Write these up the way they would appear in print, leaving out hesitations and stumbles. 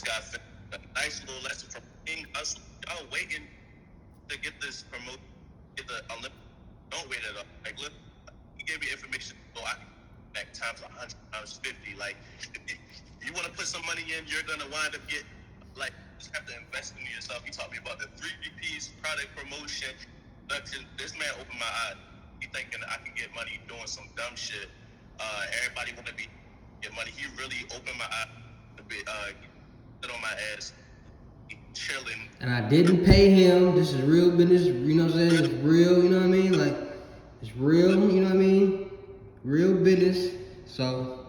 got a nice little lesson from King Hussle. Y'all waiting to get this promotion, get the Olympic. Don't wait it up. Like, look, he gave me information so I can back times 100, times 50. Like, if you want to put some money in, you're gonna wind up getting, like, just have to invest in yourself. He taught me about the 3Ps, product promotion, production. This man opened my eyes. He thinking I can get money doing some dumb shit. Everybody want to get money. He really opened my eyes a bit. Sit on my ass, chilling. And I didn't pay him. This is real business. You know what I'm saying? It's real. You know what I mean? Like, it's real. You know what I mean? Real business. So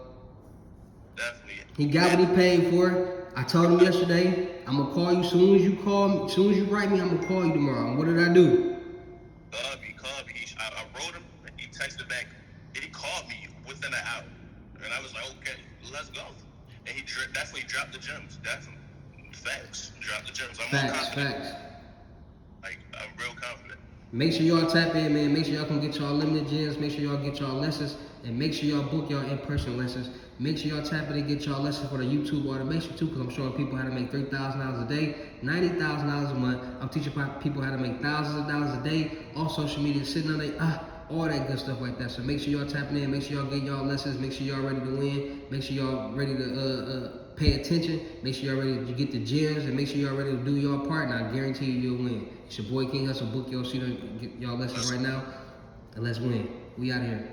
Definitely. he got what he paid for. I told him yesterday, I'm gonna call you soon as you call me. As soon as you write me, I'm gonna call you tomorrow. And what did I do? Called me. I wrote him, and he texted back. And he called me within an hour, and I was like, okay, let's go. And he definitely dropped the gems. Definitely, facts. Dropped the gems. I'm more confident. Facts. Like, I'm real confident. Make sure y'all tap in, man. Make sure y'all can get y'all limited gems. Make sure y'all get y'all lessons. And make sure y'all book y'all in-person lessons. Make sure y'all tap in and get y'all lessons for the YouTube automation too, because I'm showing people how to make $3,000 a day, $90,000 a month. I'm teaching people how to make thousands of dollars a day on social media, sitting on their all that good stuff like that. So make sure y'all tapping in. Make sure y'all get y'all lessons. Make sure y'all ready to win. Make sure y'all ready to pay attention. Make sure y'all ready to get the gems, and make sure y'all ready to do your part. And I guarantee you'll win. It's your boy King Hussle. Book your seat and get y'all lessons right now, and let's win. We out here.